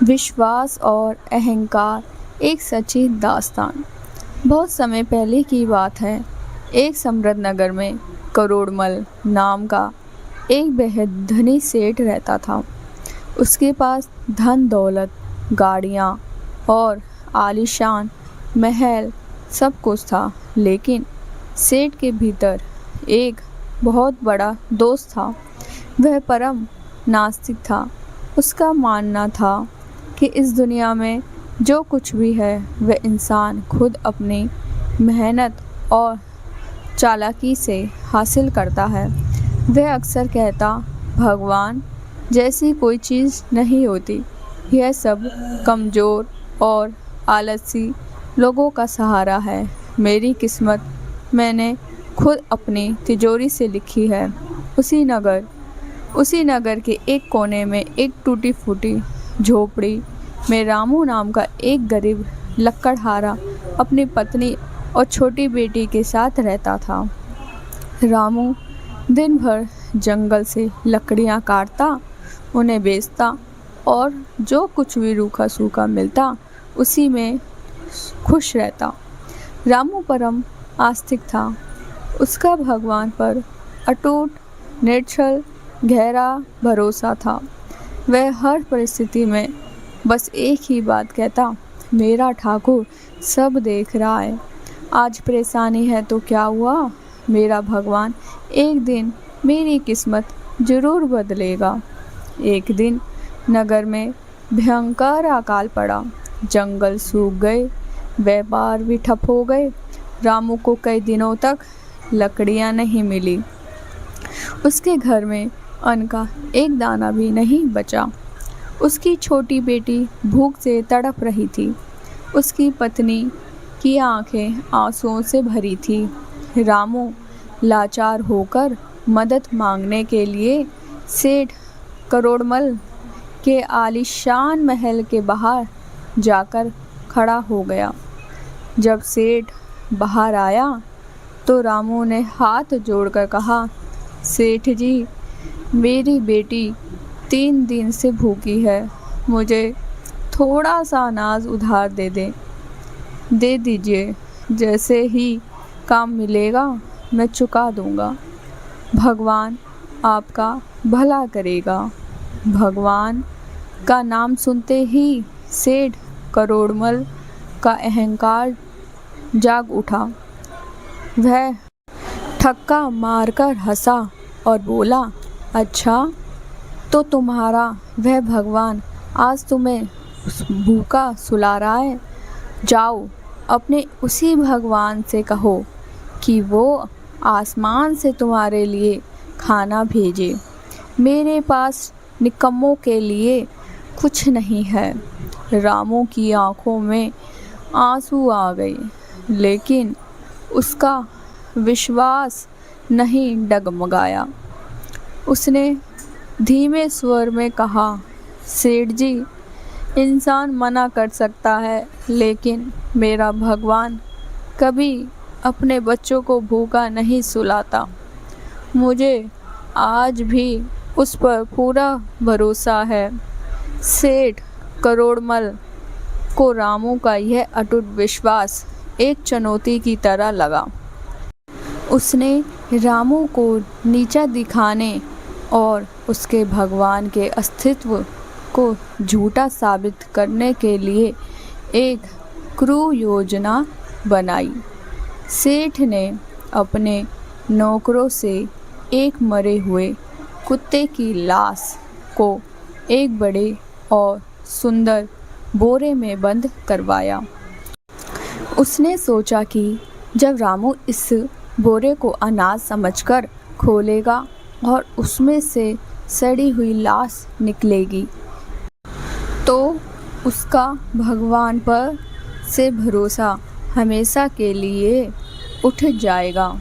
विश्वास और अहंकार, एक सच्ची दास्तान। बहुत समय पहले की बात है। एक समृद्ध नगर में करोड़मल नाम का एक बेहद धनी सेठ रहता था। उसके पास धन दौलत, गाड़ियाँ और आलीशान महल सब कुछ था, लेकिन सेठ के भीतर एक बहुत बड़ा दोस्त था। वह परम नास्तिक था। उसका मानना था कि इस दुनिया में जो कुछ भी है वह इंसान खुद अपनी मेहनत और चालाकी से हासिल करता है। वह अक्सर कहता, भगवान जैसी कोई चीज़ नहीं होती, यह सब कमज़ोर और आलसी लोगों का सहारा है। मेरी किस्मत मैंने खुद अपनी तिजोरी से लिखी है। उसी नगर के एक कोने में एक टूटी फूटी झोपड़ी में रामू नाम का एक गरीब लकड़हारा अपनी पत्नी और छोटी बेटी के साथ रहता था। रामू दिन भर जंगल से लकड़ियाँ काटता, उन्हें बेचता और जो कुछ भी रूखा सूखा मिलता उसी में खुश रहता। रामू परम आस्तिक था। उसका भगवान पर अटूट, निश्चल, गहरा भरोसा था। वह हर परिस्थिति में बस एक ही बात कहता, मेरा ठाकुर सब देख रहा है। आज परेशानी है तो क्या हुआ, मेरा भगवान एक दिन मेरी किस्मत ज़रूर बदलेगा। एक दिन नगर में भयंकर अकाल पड़ा। जंगल सूख गए, व्यापार भी ठप हो गए। रामू को कई दिनों तक लकड़ियाँ नहीं मिली। उसके घर में अन्न का एक दाना भी नहीं बचा। उसकी छोटी बेटी भूख से तड़प रही थी। उसकी पत्नी की आंखें आंसुओं से भरी थी। रामू लाचार होकर मदद मांगने के लिए सेठ करोड़मल के आलीशान महल के बाहर जाकर खड़ा हो गया। जब सेठ बाहर आया तो रामू ने हाथ जोड़कर कहा, सेठ जी, मेरी बेटी 3 दिन से भूखी है। मुझे थोड़ा सा अनाज उधार दे दीजिए। जैसे ही काम मिलेगा मैं चुका दूंगा। भगवान आपका भला करेगा। भगवान का नाम सुनते ही सेठ करोड़मल का अहंकार जाग उठा। वह ठक्का मारकर हंसा और बोला, अच्छा तो तुम्हारा वह भगवान आज तुम्हें भूखा सुला रहा है। जाओ अपने उसी भगवान से कहो कि वो आसमान से तुम्हारे लिए खाना भेजे। मेरे पास निकम्मों के लिए कुछ नहीं है। रामू की आंखों में आंसू आ गए, लेकिन उसका विश्वास नहीं डगमगाया। उसने धीमे स्वर में कहा, सेठ जी, इंसान मना कर सकता है, लेकिन मेरा भगवान कभी अपने बच्चों को भूखा नहीं सुलाता। मुझे आज भी उस पर पूरा भरोसा है। सेठ करोड़मल को रामू का यह अटूट विश्वास एक चुनौती की तरह लगा। उसने रामू को नीचा दिखाने और उसके भगवान के अस्तित्व को झूठा साबित करने के लिए एक क्रूर योजना बनाई। सेठ ने अपने नौकरों से एक मरे हुए कुत्ते की लाश को एक बड़े और सुंदर बोरे में बंद करवाया। उसने सोचा कि जब रामू इस बोरे को अनाज समझकर खोलेगा और उसमें से सड़ी हुई लाश निकलेगी तो उसका भगवान पर से भरोसा हमेशा के लिए उठ जाएगा।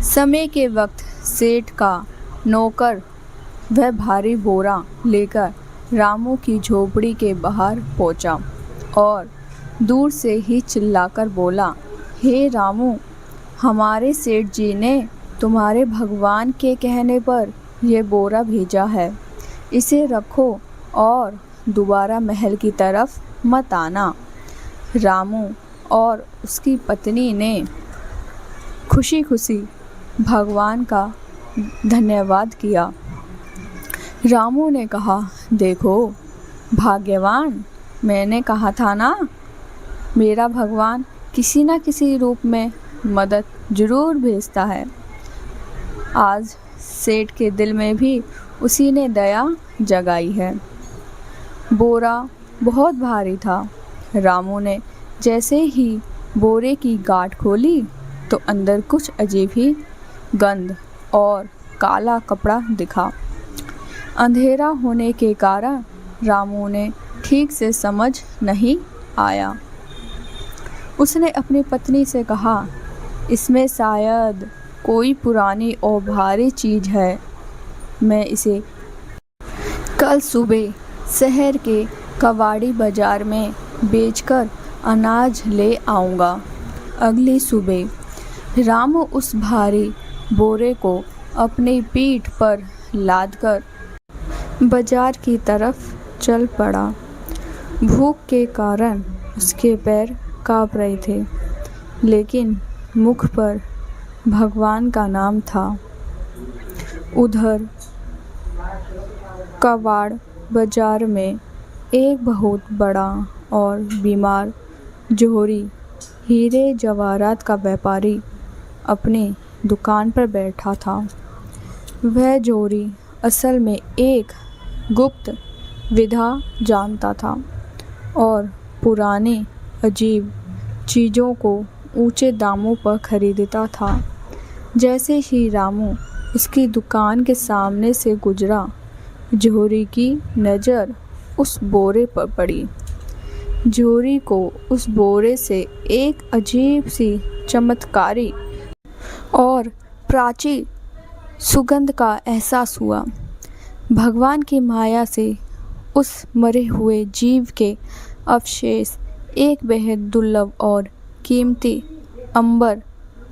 समय के वक्त सेठ का नौकर वह भारी बोरा लेकर रामू की झोपड़ी के बाहर पहुंचा और दूर से ही चिल्लाकर बोला, हे रामू, हमारे सेठ जी ने तुम्हारे भगवान के कहने पर यह बोरा भेजा है। इसे रखो और दोबारा महल की तरफ मत आना। रामू और उसकी पत्नी ने खुशी खुशी भगवान का धन्यवाद किया। रामू ने कहा, देखो भाग्यवान, मैंने कहा था ना, मेरा भगवान किसी न किसी रूप में मदद जरूर भेजता है। आज सेठ के दिल में भी उसी ने दया जगाई है। बोरा बहुत भारी था। रामू ने जैसे ही बोरे की गांठ खोली तो अंदर कुछ अजीब ही गंध और काला कपड़ा दिखा। अंधेरा होने के कारण रामू ने ठीक से समझ नहीं आया। उसने अपनी पत्नी से कहा, इसमें शायद कोई पुरानी और भारी चीज़ है। मैं इसे कल सुबह शहर के कबाड़ी बाज़ार में बेचकर अनाज ले आऊँगा। अगली सुबह रामू उस भारी बोरे को अपनी पीठ पर लादकर बाजार की तरफ चल पड़ा। भूख के कारण उसके पैर काँप रहे थे, लेकिन मुख पर भगवान का नाम था। उधर कबाड़ बाजार में एक बहुत बड़ा और बीमार जोहरी हीरे जवाहरात का व्यापारी अपनी दुकान पर बैठा था। वह जोहरी असल में एक गुप्त विधा जानता था और पुराने अजीब चीज़ों को ऊंचे दामों पर खरीदता था। जैसे ही रामू उसकी दुकान के सामने से गुजरा, जोहरी की नज़र उस बोरे पर पड़ी। जोहरी को उस बोरे से एक अजीब सी चमत्कारी और प्राची सुगंध का एहसास हुआ। भगवान की माया से उस मरे हुए जीव के अवशेष एक बेहद दुर्लभ और कीमती अंबर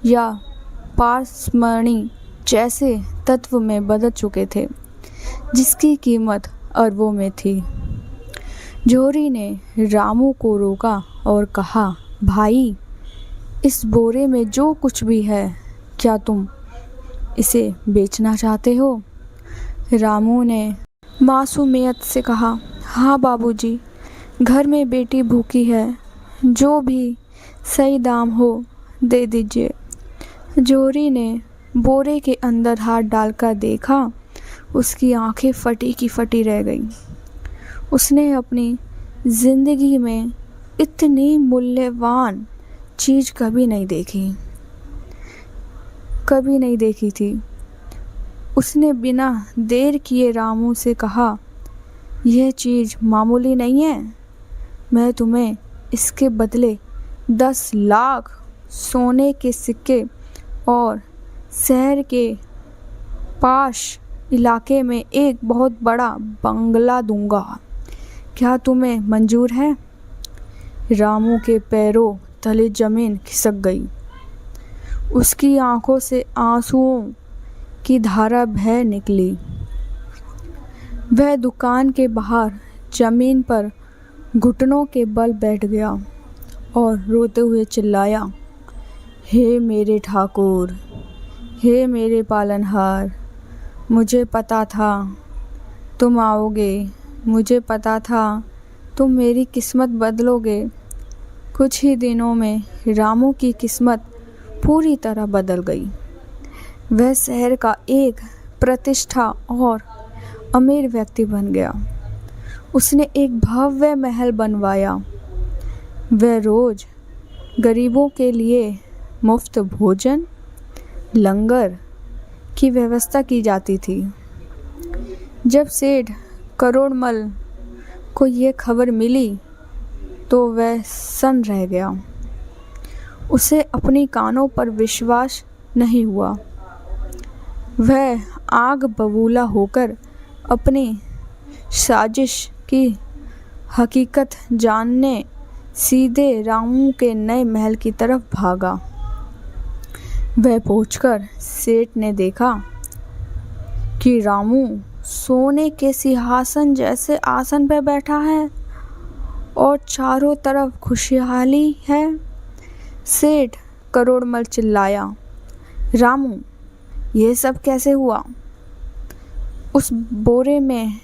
या पारसमणि जैसे तत्व में बदल चुके थे, जिसकी कीमत अरबों में थी। जोहरी ने रामू को रोका और कहा, भाई, इस बोरे में जो कुछ भी है, क्या तुम इसे बेचना चाहते हो? रामू ने मासूमियत से कहा, हाँ बाबूजी, घर में बेटी भूखी है, जो भी सही दाम हो दे दीजिए। जोहरी ने बोरे के अंदर हाथ डालकर देखा। उसकी आंखें फटी की फटी रह गईं। उसने अपनी ज़िंदगी में इतनी मूल्यवान चीज़ कभी नहीं देखी थी। उसने बिना देर किए रामू से कहा, यह चीज़ मामूली नहीं है। मैं तुम्हें इसके बदले 10 लाख सोने के सिक्के और शहर के पास इलाके में एक बहुत बड़ा बंगला दूंगा। क्या तुम्हें मंजूर है? रामू के पैरों तले ज़मीन खिसक गई। उसकी आंखों से आंसुओं की धारा बह निकली। वह दुकान के बाहर ज़मीन पर घुटनों के बल बैठ गया और रोते हुए चिल्लाया, हे मेरे ठाकुर, हे मेरे पालनहार, मुझे पता था तुम आओगे। मुझे पता था तुम मेरी किस्मत बदलोगे। कुछ ही दिनों में रामू की किस्मत पूरी तरह बदल गई। वह शहर का एक प्रतिष्ठा और अमीर व्यक्ति बन गया। उसने एक भव्य महल बनवाया। वह रोज़ गरीबों के लिए मुफ्त भोजन, लंगर की व्यवस्था की जाती थी। जब सेठ करोड़मल को यह खबर मिली तो वह सन्न रह गया। उसे अपनी कानों पर विश्वास नहीं हुआ। वह आग बबूला होकर अपनी साजिश की हकीकत जानने सीधे रामू के नए महल की तरफ भागा। वह पहुंचकर सेठ ने देखा कि रामू सोने के सिंहासन जैसे आसन पर बैठा है और चारों तरफ खुशहाली है। सेठ करोड़मल चिल्लाया, रामू, ये सब कैसे हुआ? उस बोरे में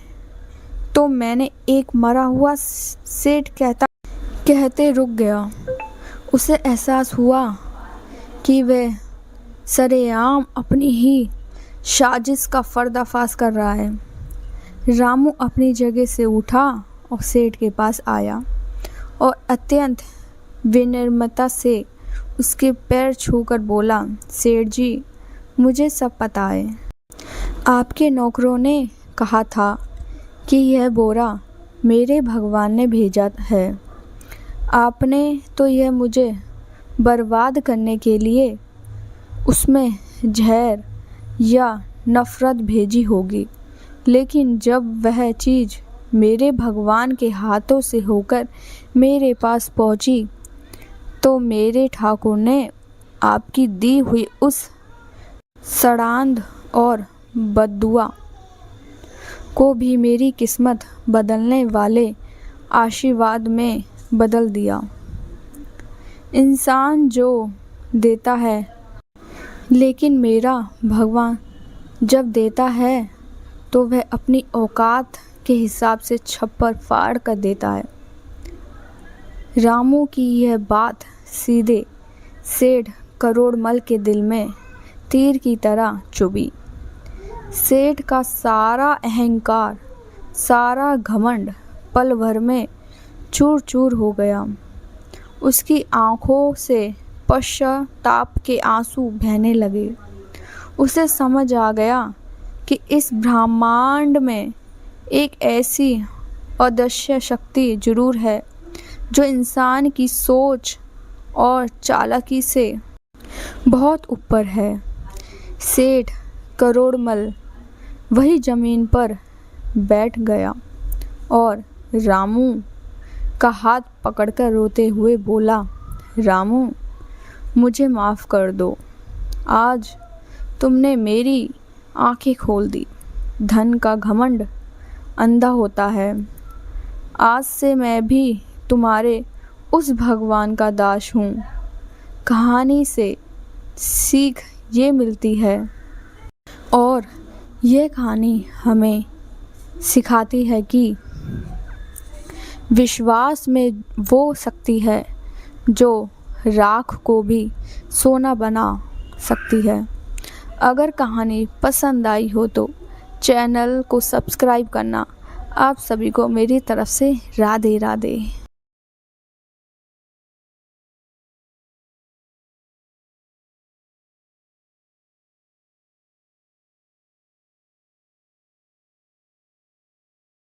तो मैंने एक मरा हुआ। सेठ कहते रुक गया। उसे एहसास हुआ कि वह सरेआम अपनी ही साजिश का पर्दाफाश कर रहा है। रामू अपनी जगह से उठा और सेठ के पास आया और अत्यंत विनम्रता से उसके पैर छूकर बोला, सेठ जी, मुझे सब पता है। आपके नौकरों ने कहा था कि यह बोरा मेरे भगवान ने भेजा है। आपने तो यह मुझे बर्बाद करने के लिए उसमें जहर या नफ़रत भेजी होगी, लेकिन जब वह चीज़ मेरे भगवान के हाथों से होकर मेरे पास पहुंची तो मेरे ठाकुर ने आपकी दी हुई उस सड़ांध और बद्दुआ को भी मेरी किस्मत बदलने वाले आशीर्वाद में बदल दिया। इंसान जो देता है, लेकिन मेरा भगवान जब देता है तो वह अपनी औकात के हिसाब से छप्पर फाड़ कर देता है। रामू की यह बात सीधे सेठ करोड़मल के दिल में तीर की तरह चुभी। सेठ का सारा अहंकार, सारा घमंड पल भर में चूर चूर हो गया। उसकी आंखों से पश्चाताप के आंसू बहने लगे। उसे समझ आ गया कि इस ब्रह्मांड में एक ऐसी अदृश्य शक्ति जरूर है जो इंसान की सोच और चालाकी से बहुत ऊपर है। सेठ करोड़मल वही ज़मीन पर बैठ गया और रामू का हाथ पकड़कर रोते हुए बोला, रामू, मुझे माफ़ कर दो। आज तुमने मेरी आंखें खोल दी। धन का घमंड अंधा होता है। आज से मैं भी तुम्हारे उस भगवान का दास हूँ। कहानी से सीख ये मिलती है और ये कहानी हमें सिखाती है कि विश्वास में वो शक्ति है जो राख को भी सोना बना सकती है। अगर कहानी पसंद आई हो तो चैनल को सब्सक्राइब करना। आप सभी को मेरी तरफ से राधे राधे।